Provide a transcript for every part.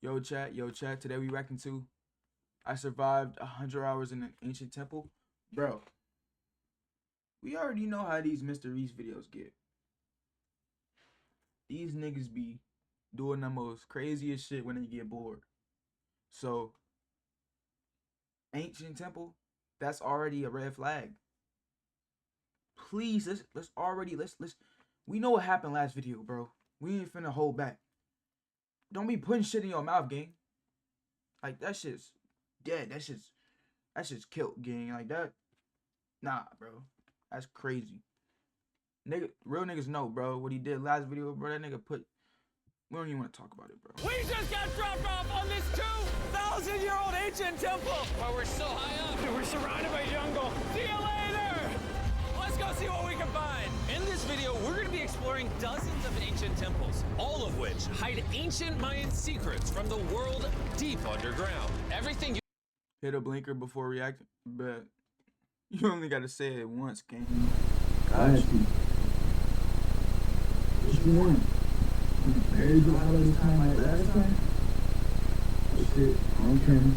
Yo chat, today we reacting to I survived 100 hours in an ancient temple. Bro, we already know how these MrBeast videos get. These niggas be doing the most craziest shit when they get bored. So, ancient temple, that's already a red flag. Please, let's we know what happened last video, bro. We ain't finna hold back. Don't be putting shit in your mouth, gang. Like, that shit's dead. That shit's killed, gang. Like that. Nah, bro. That's crazy. Nigga, real niggas know, bro. What he did last video, bro. That nigga put. We don't even want to talk about it, bro. We just got dropped off on this 2,000-year-old ancient temple. But we're so high up. We're surrounded by jungle. See you later. Let's go see what we can find. In this video, we're going to be exploring dozens of ancient temples, all of which hide ancient Mayan secrets from the world deep underground. Everything you hit a blinker before reacting, but you only gotta say it once, gang. Got you. What you want? Very good out of this time like last time? Oh shit, on camera.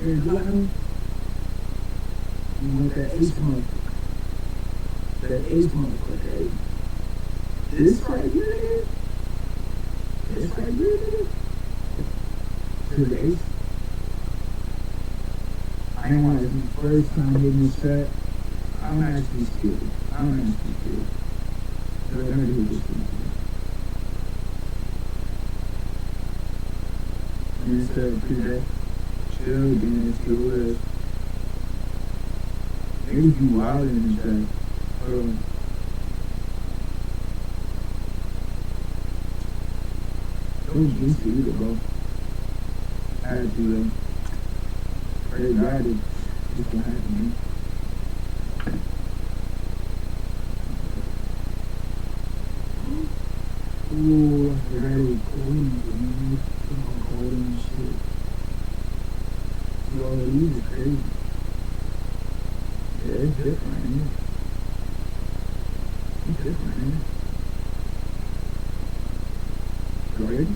Very good out of. You want that ace month. That ace month, okay? This right here, nigga? This right here, nigga? To the ace? I ain't want to be first time hitting this track. I'm actually scared. But I'm ready to hit this one. Instead of that, chill again, it's still with. Niggas be wild in this track. Hold on. Don't be used to either, bro. I had to, though. Pray to God it's gonna happen, man. Ooh, I forgot it was cold, man. It's cold and shit. Yo, these are crazy. Yeah, it's different, man. It's different, man. You ready?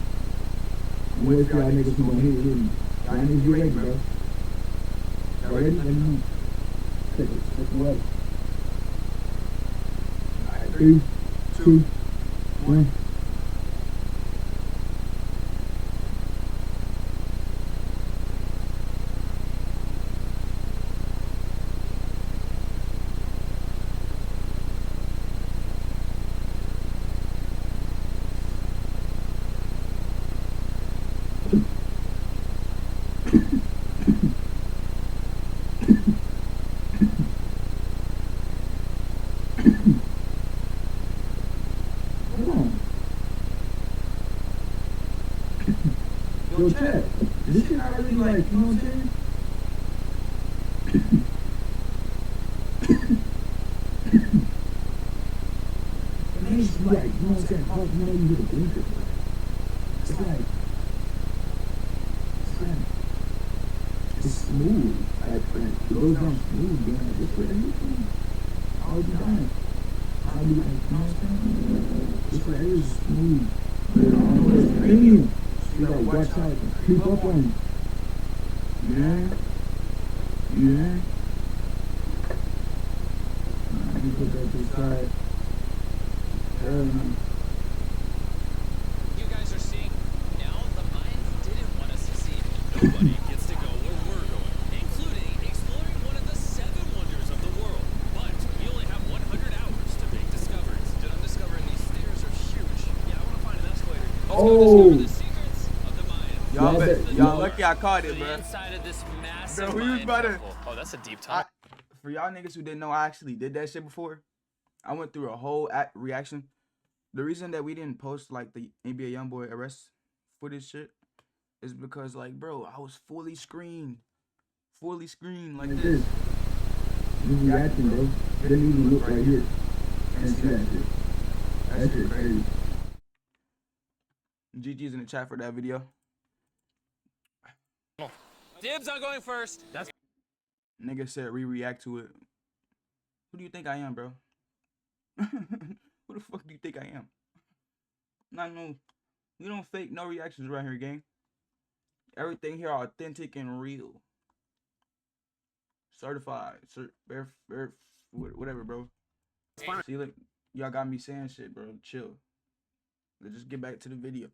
I'm waiting for y'all niggas who gonna hit me. Y'all niggas, you ready, bro? Y'all ready? Let me know. Take away. Alright, 3, 2, 1. Yo, chat, this shit not really like, you know what I'm saying? It makes you like, you know what I'm saying? How you know you hit a blinker? It's smooth. Like, it goes down smooth, man. Like, this way, everything. I'll be done. I'll be like, you know what I'm saying? This way, everything's smooth. But I don't know, it's premium. You gotta watch out, creep up on you. Yeah. Let me put that to the side. You guys are seeing now the Mayans didn't want us to see. Nobody gets to go where we're going, including exploring one of the 7 wonders of the world. But we only have 100 hours to make discoveries. And I'm discovering these stairs are huge. Yeah, I want to find an escalator. Let's go discover the secrets of the Mayans. Y'all lucky I caught it, bro. Inside of this massive Bro, we was about to. Oh, that's a deep time. For y'all niggas who didn't know, I actually did that shit before. I went through a whole reaction. The reason that we didn't post like the NBA YoungBoy arrest footage shit is because, like, bro, I was fully screened like this. You reacting, bro. Didn't even look right here. And see that shit. That shit crazy. GG's in the chat for that video. Dibs on going first. That's Nigga said react to it. Who do you think I am, bro? Who the fuck do you think I am? Not no We don't fake no reactions around here, gang. Everything here authentic and real. Certified. Whatever, bro. See, look, y'all got me saying shit, bro. Chill. Let's just get back to the video.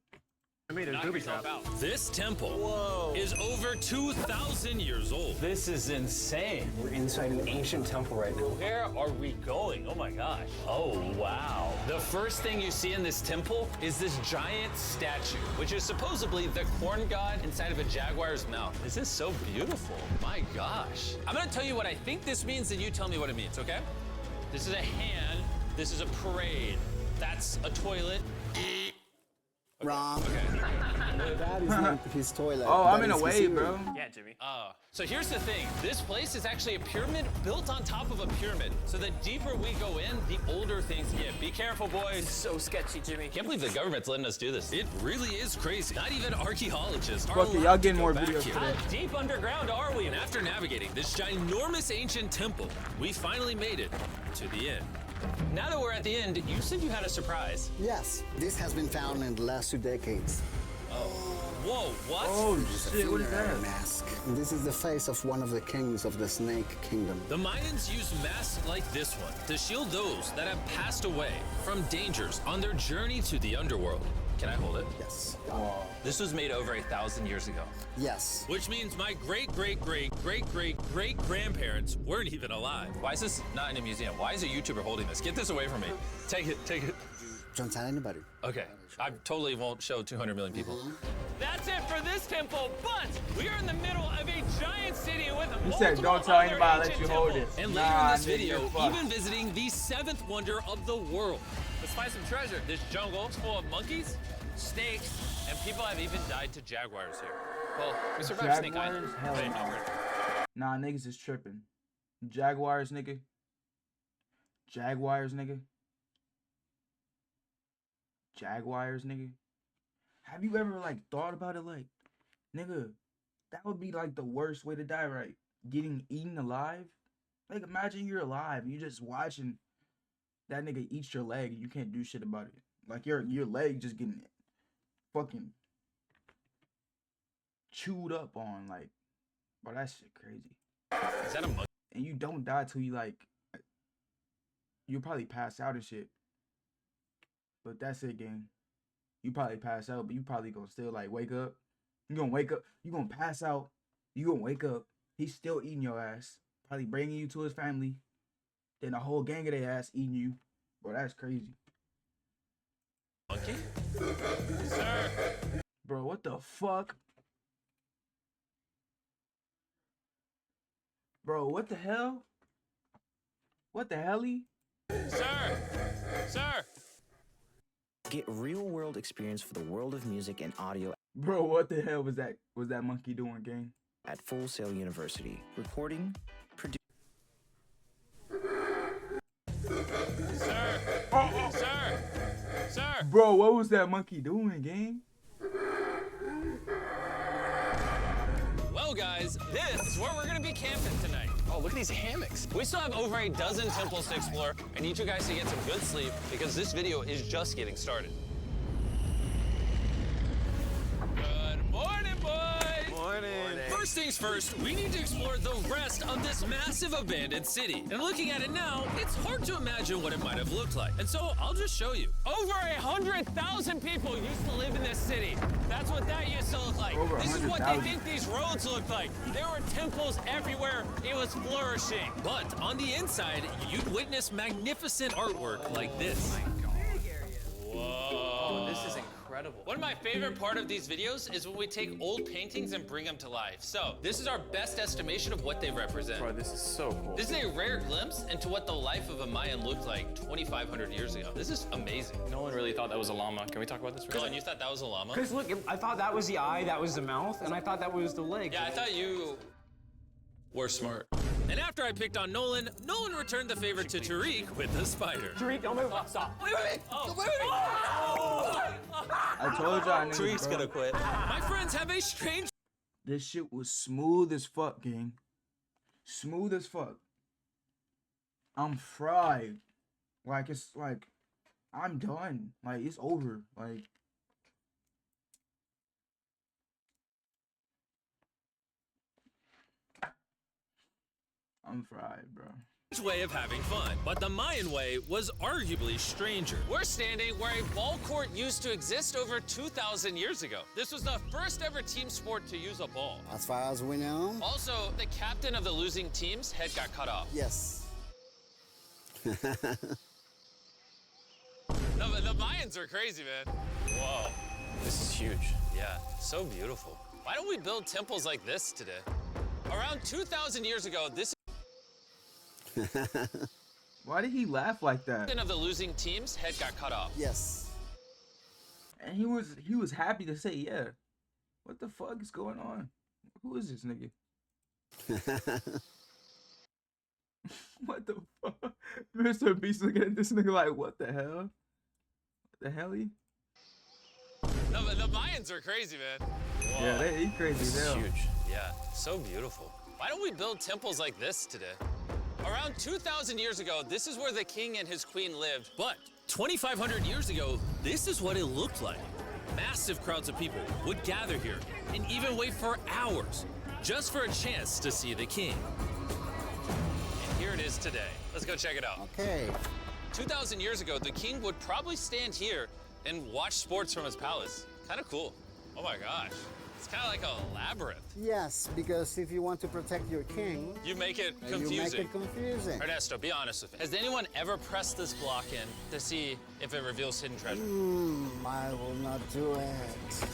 This temple is over 2,000 years old. This is insane. We're inside an ancient temple right now. Where are we going? Oh my gosh. Oh, wow. The first thing you see in this temple is this giant statue, which is supposedly the corn god inside of a jaguar's mouth. This is so beautiful. My gosh. I'm gonna tell you what I think this means, and you tell me what it means, okay? This is a hand. This is a parade. That's a toilet. Wrong. Okay. That is not his toilet. Oh, That I'm in a is way, his bro. Yeah, Jimmy. So here's the thing. This place is actually a pyramid built on top of a pyramid. So the deeper we go in, the older things get. Be careful, boys. So sketchy, Jimmy. Can't believe the government's letting us do this. It really is crazy. Not even archaeologists are Fuck it, allowed y'all to getting go more back videos here. today. How deep underground are we? And after navigating this ginormous ancient temple, we finally made it to the end. Now that we're at the end, you said you had a surprise. Yes, this has been found in the last 2 decades. Whoa, what? Oh It's a shit, what is funerary that? mask. This is the face of one of the kings of the Snake Kingdom. The Mayans used masks like this one to shield those that have passed away from dangers on their journey to the underworld. Can I hold it? Yes. This was made over 1,000 years ago, Yes. which means my great-great-great-great-great-grandparents weren't even alive. Why is this not in a museum? Why is a YouTuber holding this? Get this away from me. Take it, take it. Don't tell anybody. Okay, I totally won't show 200 million people. That's it for this temple, but we are in the middle of a giant city with He said, don't tell anybody, I'll let you hold it. And later Nah, in this nigga, video, you're fucked. even visiting the 7th wonder of the world. Let's find some treasure. This jungle is full of monkeys, snakes, and people have even died to jaguars here. Well, we survived Snake Island. Jaguars? Hell but no. not really. Nah, niggas is tripping. Jaguars, nigga. Jaguars, nigga. Jaguars, nigga. Have you ever like thought about it, like, nigga, that would be like the worst way to die, right? Getting eaten alive. Like, imagine you're alive, you just watching that nigga eat your leg, and you can't do shit about it. Like your leg just getting fucking chewed up on, like, bro, that shit crazy. Is that a monkey? And you don't die till you like, you'll probably pass out and shit. But that's it, gang. You probably pass out, but you probably gonna still like wake up. You gonna wake up. You gonna pass out. You gonna wake up. He's still eating your ass. Probably bringing you to his family. Then a whole gang of their ass eating you. Bro, that's crazy. Monkey? Sir! Bro, what the fuck? Bro, what the hell? What the helly? Sir! Sir! Get real-world experience for the world of music and audio Bro, what the hell was that? Was that monkey doing, gang? at Full Sail University. Recording, producing. Sir! Sir! Sir! Bro, what was that monkey doing, gang? Well, guys, this is where we're gonna be camping tonight. Oh, look at these hammocks. We still have over a dozen temples to explore. I need you guys to get some good sleep because this video is just getting started. Good morning, boys! Morning. First things first, we need to explore the rest of this massive abandoned city. And looking at it now, it's hard to imagine what it might have looked like. And so I'll just show you. Over 100,000 people used to live in this city. That's what that used to look like. Over This is what they 100,000. think these roads look like. There were temples everywhere. It was flourishing. But on the inside, you'd witness magnificent artwork like this. Whoa. This is incredible. One of my favorite part of these videos is when we take old paintings and bring them to life. So this is our best estimation of what they represent. Bro, this is so cool. This is a rare glimpse into what the life of a Mayan looked like 2,500 years ago. This is amazing. No one really thought that was a llama. Can we talk about this for a Dylan, second? you thought that was a llama? Because look, I thought that was the eye, that was the mouth, and I thought that was the leg. Yeah, I thought you were smart. And after I picked on Nolan, Nolan returned the favor to Tariq with the spider. Tariq, don't move. Stop. Wait, wait, wait. Oh, wait, wait. I told y'all niggas, Tariq's bro. gonna quit. My friends have a strange This shit was smooth as fuck, gang. Smooth as fuck. I'm fried. Like, it's like, I'm done. Like, it's over. Like, I'm fried, bro. Way of having fun, but the Mayan way was arguably stranger. We're standing where a ball court used to exist over 2,000 years ago. This was the first ever team sport to use a ball. As far as we know. Also, the captain of the losing team's head got cut off. Yes. The Mayans are crazy, man. Whoa, This is huge. yeah, so beautiful. Why don't we build temples like this today? Around 2,000 years ago, this Why did he laugh like that? captain of the losing team's head got cut off. Yes. And he was happy to say yeah. What the fuck is going on? Who is this nigga? What the fuck? MrBeast looking at this nigga like, what the hell? What the hell he? The Mayans are crazy, man. Whoa. Yeah, he crazy This as is hell. huge. Yeah, so beautiful. Why don't we build temples like this today? Around 2,000 years ago, this is where the king and his queen lived. But 2,500 years ago, this is what it looked like. Massive crowds of people would gather here and even wait for hours just for a chance to see the king. And here it is today. Let's go check it out. Okay. 2,000 years ago, the king would probably stand here and watch sports from his palace. Kind of cool. Oh my gosh. It's kind of like a labyrinth. Yes, because if you want to protect your king, You make it you confusing. make it confusing. Ernesto, be honest with me. Has anyone ever pressed this block in to see if it reveals hidden treasure? I will not do it.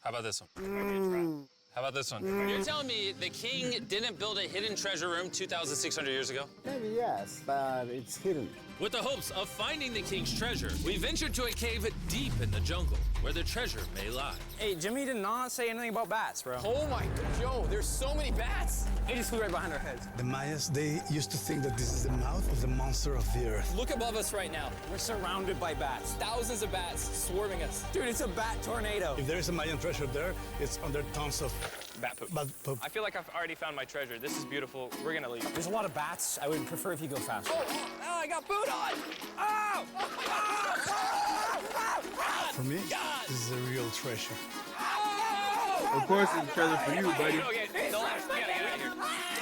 How about this one? How about this one? You're telling me the king didn't build a hidden treasure room 2,600 years ago? Maybe yes, but it's hidden. With the hopes of finding the king's treasure, we ventured to a cave deep in the jungle where the treasure may lie. Hey, Jimmy did not say anything about bats, bro. Oh my god, Joe, there's so many bats. They just flew right behind our heads. The Mayas, they used to think that this is the mouth of the monster of the earth. Look above us right now. We're surrounded by bats. Thousands of bats swarming us. Dude, it's a bat tornado. If there is a Mayan treasure there, it's under tons of Bat poop. bat poop. I feel like I've already found my treasure. This is beautiful. We're gonna leave. There's a lot of bats. I would prefer if you go faster. Oh, I got food on! Oh! For me, this is a real treasure. Of course it's treasure for you, buddy. Okay, don't laugh. We gotta get out of here.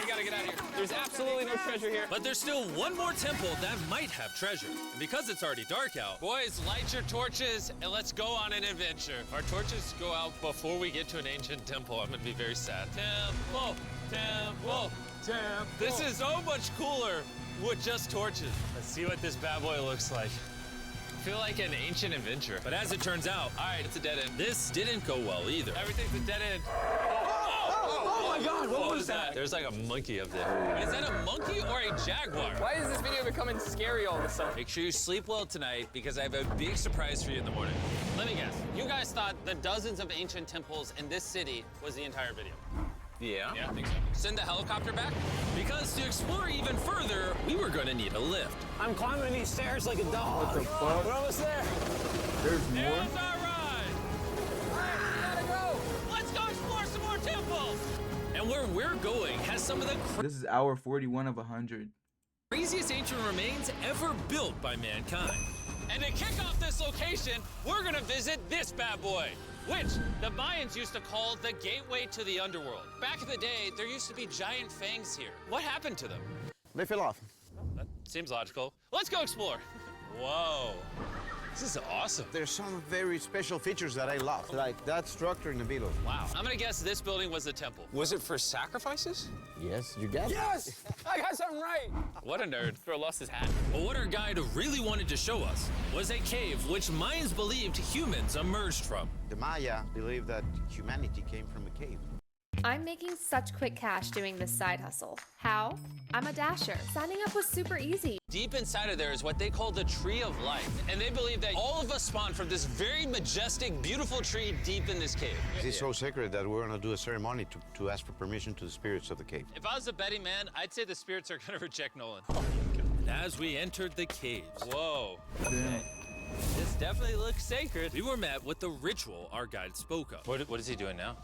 We gotta get out of here. There's absolutely no treasure here. But there's still one more temple that might have treasure. And because it's already dark out, boys, light your torches and let's go on an adventure. If our torches go out before we get to an ancient temple, I'm gonna be very sad. Temple, temple, temple. This is so much cooler with just torches. Let's see what this bad boy looks like. I feel like an ancient adventure. But as it turns out, all right, it's a dead end. This didn't go well either. Everything's a dead end. Oh my god, what was that? There's like a monkey up there. Is that a monkey or a jaguar? Why is this video becoming scary all of a sudden? Make sure you sleep well tonight because I have a big surprise for you in the morning. Let me guess. You guys thought the dozens of ancient temples in this city was the entire video. Yeah? Yeah, I think so. Send the helicopter back? Because to explore even further, we were going to need a lift. I'm climbing these stairs like a dog. What the fuck? We're almost there. There's There's more? our ride! We gotta go! Let's go explore some more temples! And where we're going has some of the This is hour 41 of 100. craziest ancient remains ever built by mankind. And to kick off this location, we're gonna visit this bad boy, which the Mayans used to call the gateway to the underworld. Back in the day, there used to be giant fangs here. What happened to them? They fell off. That seems logical. Let's go explore. Whoa, this is awesome. There's some very special features that I love, like that structure in the middle. Wow, I'm gonna guess this building was a temple. Was it for sacrifices? Yes, you get it. Yes! I got something right. What a nerd. Bro lost his hat. But what our guide really wanted to show us was a cave which Mayans believed humans emerged from. The Maya believe that humanity came from a cave. I'm making such quick cash doing this side hustle. How? I'm a dasher. Signing up was super easy. Deep inside of there is what they call the Tree of Life. And they believe that all of us spawned from this very majestic, beautiful tree deep in this cave. It's so sacred that we're gonna do a ceremony to ask for permission to the spirits of the cave. If I was a betting man, I'd say the spirits are gonna reject Nolan. And as we entered the caves, whoa. Damn. This definitely looks sacred. We were met with the ritual our guide spoke of. What is he doing now?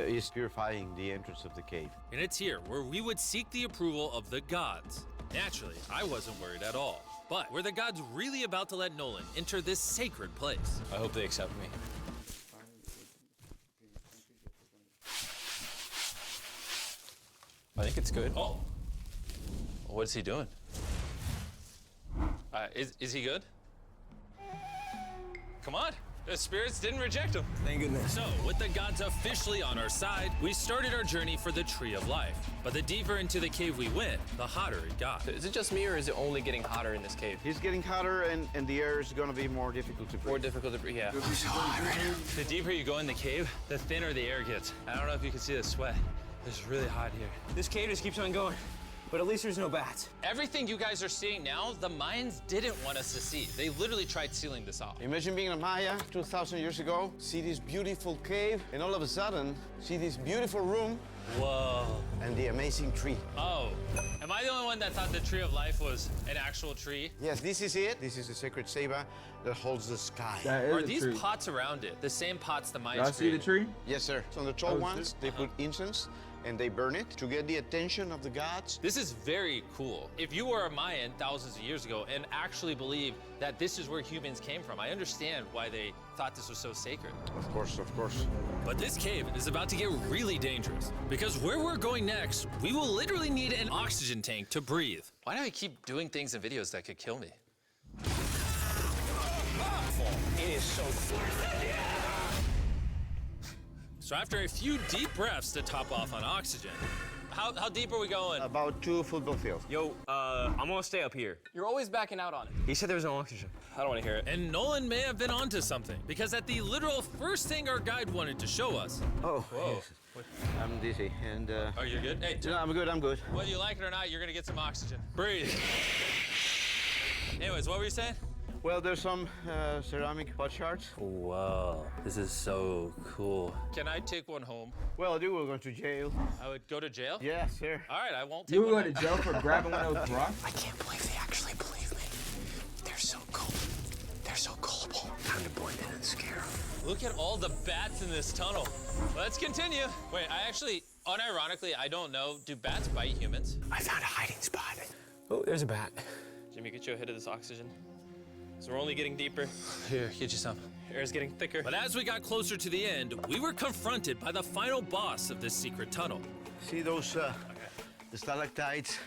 He's purifying the entrance of the cave. And it's here where we would seek the approval of the gods. Naturally, I wasn't worried at all. But were the gods really about to let Nolan enter this sacred place? I hope they accept me. I think it's good. Oh. What is he doing? Is he good? Come on. The spirits didn't reject him. Thank goodness. So, with the gods officially on our side, we started our journey for the Tree of Life. But the deeper into the cave we went, the hotter it got. Is it just me, or is it only getting hotter in this cave? It's getting hotter, and the air is going to be more difficult to breathe. More difficult to breathe, yeah. The deeper you go in the cave, the thinner the air gets. I don't know if you can see the sweat. It's really hot here. This cave just keeps on going. But at least there's no bats. Everything you guys are seeing now, the Mayans didn't want us to see. They literally tried sealing this off. Imagine being a Maya 2,000 years ago, see this beautiful cave, and all of a sudden, see this beautiful room. Whoa. And the amazing tree. Oh, am I the only one that thought the Tree of Life was an actual tree? Yes, this is it. This is the sacred ceiba that holds the sky. That is Are a these tree. pots around it the same pots the Mayans Y'all see the created? tree? Yes, sir. So on the tall ones, they put incense and they burn it to get the attention of the gods. This is very cool. If you were a Mayan thousands of years ago and actually believe that this is where humans came from, I understand why they thought this was so sacred. Of course, of course. But this cave is about to get really dangerous because where we're going next, we will literally need an oxygen tank to breathe. Why do I keep doing things in videos that could kill me? It is so So after a few deep breaths to top off on oxygen, how deep are we going? About 2 football fields. Yo, I'm gonna stay up here. You're always backing out on it. He said there was no oxygen. I don't want to hear it. And Nolan may have been onto something because at the literal first thing our guide wanted to show us. Oh, Whoa. yes. I'm dizzy, and Are you good? Hey, no, I'm good, I'm good. whether you like it or not, you're gonna get some oxygen. Breathe. Anyways, what were you saying? Well, there's some ceramic pot shards. Whoa, this is so cool. Can I take one home? Well, you will go to jail. I would go to jail? Yes, sir. All right, I won't take You one were home. going to jail for grabbing one of those rocks? I can't believe they actually believe me. They're so cool. They're so gullible. Time to blend in and scare them. Look at all the bats in this tunnel. Let's continue. Wait, I actually, unironically, I don't know. Do bats bite humans? I found a hiding spot. Oh, there's a bat. Jimmy, get you a hit of this oxygen. So we're only getting deeper. Here, get you some. Air's getting thicker. But as we got closer to the end, we were confronted by the final boss of this secret tunnel. See those the stalactites?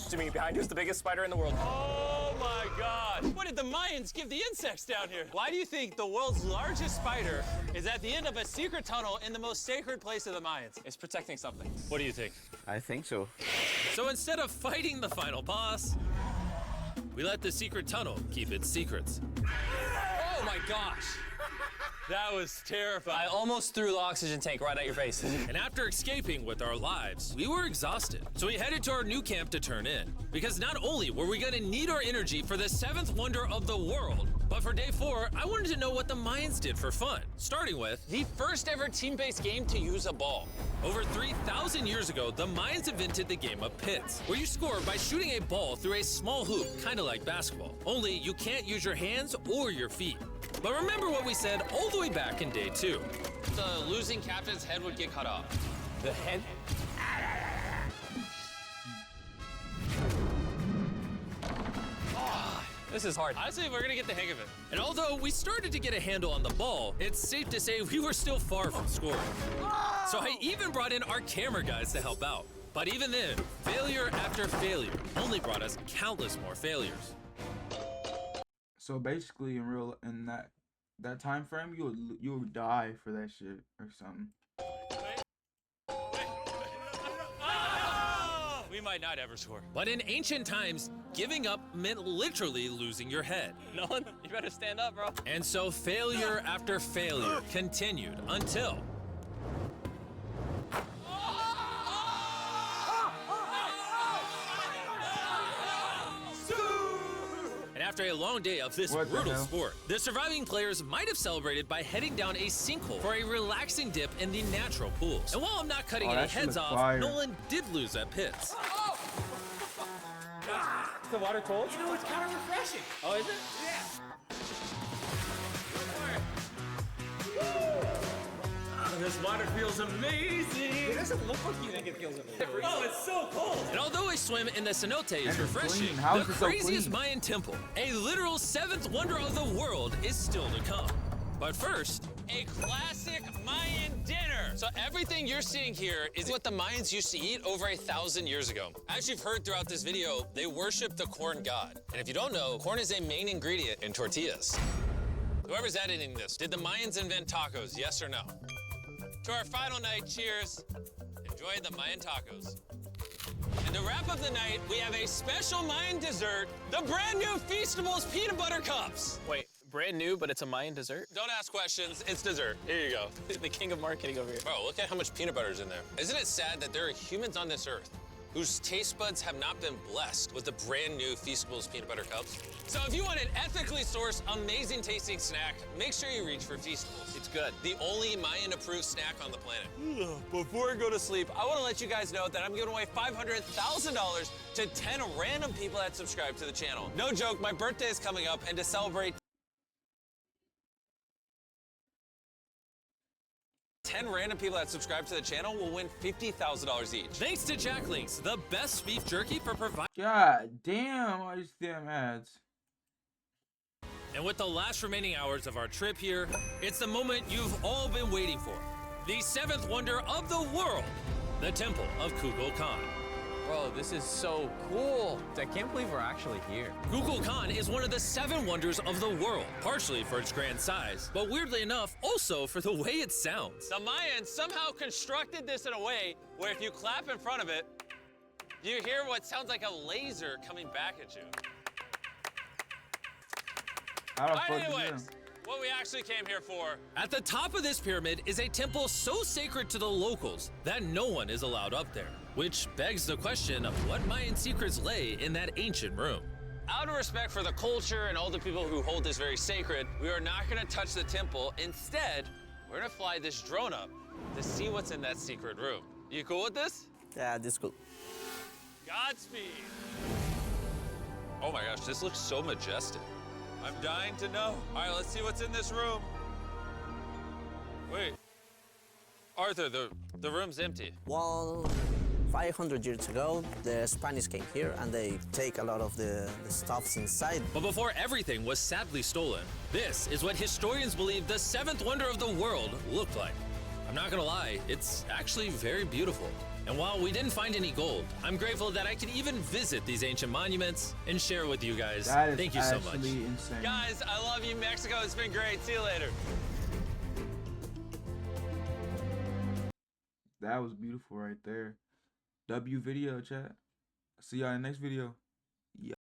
Jimmy, behind you is the biggest spider in the world. Oh my God! What did the Mayans give the insects down here? Why do you think the world's largest spider is at the end of a secret tunnel in the most sacred place of the Mayans? It's protecting something. What do you think? I think so. So instead of fighting the final boss, we let the secret tunnel keep its secrets. Oh my gosh! That was terrifying. I almost threw the oxygen tank right at your face. And after escaping with our lives, we were exhausted. So we headed to our new camp to turn in. Because not only were we gonna need our energy for the 7th wonder of the world, but for day 4, I wanted to know what the Mayans did for fun. Starting with the first ever team-based game to use a ball. Over 3,000 years ago, the Mayans invented the game of pits, where you score by shooting a ball through a small hoop, kind of like basketball. Only you can't use your hands or your feet. But remember what we said all the way back in day 2. The losing captain's head would get cut off. The head? This is hard. Honestly, we're gonna get the hang of it. And although we started to get a handle on the ball, it's safe to say we were still far from scoring. So I even brought in our camera guys to help out. But even then, failure after failure only brought us countless more failures. So basically, in that time frame, you would die for that shit or something. We might not ever score. But in ancient times, giving up meant literally losing your head. Nolan, you better stand up, bro. And so failure after failure continued until... And after a long day of this brutal sport, the surviving players might have celebrated by heading down a sinkhole for a relaxing dip in the natural pools. And while I'm not cutting any heads off, Nolan did lose at pits. Is the water cold? You know, it's kind of refreshing. Oh, is it? This water feels amazing. It doesn't look like you think it feels amazing. Oh, it's so cold. And although a swim in the cenote is refreshing, How the is it so craziest clean? Mayan temple, a literal 7th wonder of the world, is still to come. But first, a classic Mayan dinner. So everything you're seeing here is what the Mayans used to eat over 1,000 years ago. As you've heard throughout this video, they worship the corn god. And if you don't know, corn is a main ingredient in tortillas. Whoever's editing this, did the Mayans invent tacos, yes or no? To our final night, cheers. Enjoy the Mayan tacos. And to wrap up the night, we have a special Mayan dessert, the brand new Feastables peanut butter cups. Wait, brand new, but it's a Mayan dessert? Don't ask questions, it's dessert. Here you go. The king of marketing over here. Bro, look at how much peanut butter is in there. Isn't it sad that there are humans on this earth whose taste buds have not been blessed with the brand new Feastables peanut butter cups? So if you want an ethically sourced, amazing tasting snack, make sure you reach for Feastables. It's good. The only Mayan approved snack on the planet. Before I go to sleep, I want to let you guys know that I'm giving away $500,000 to 10 random people that subscribe to the channel. No joke, my birthday is coming up, and to celebrate 10 random people that subscribe to the channel will win $50,000 each. Thanks to Jack Links, the best beef jerky for providing. God damn, all these damn ads. And with the last remaining hours of our trip here, it's the moment you've all been waiting for. The 7th wonder of the world, the Temple of Kukulkan. Bro, this is so cool. I can't believe we're actually here. Kukulkan is one of the 7 wonders of the world, partially for its grand size, but weirdly enough, also for the way it sounds. The Mayans somehow constructed this in a way where if you clap in front of it, you hear what sounds like a laser coming back at you. Anyways, what we actually came here for. At the top of this pyramid is a temple so sacred to the locals that no one is allowed up there, which begs the question of what Mayan secrets lay in that ancient room. Out of respect for the culture and all the people who hold this very sacred, we are not going to touch the temple. Instead, we're going to fly this drone up to see what's in that secret room. You cool with this? Yeah, this is cool. Godspeed. Oh my gosh, this looks so majestic. I'm dying to know. All right, let's see what's in this room. Wait. Arthur, the room's empty. Well, 500 years ago, the Spanish came here and they take a lot of the stuffs inside. But before everything was sadly stolen, this is what historians believe the 7th wonder of the world looked like. I'm not gonna lie, it's actually very beautiful. And while we didn't find any gold, I'm grateful that I could even visit these ancient monuments and share with you guys. Thank you so much. Insane. Guys, I love you, Mexico. It's been great. See you later. That was beautiful right there. W video, chat. See y'all in the next video.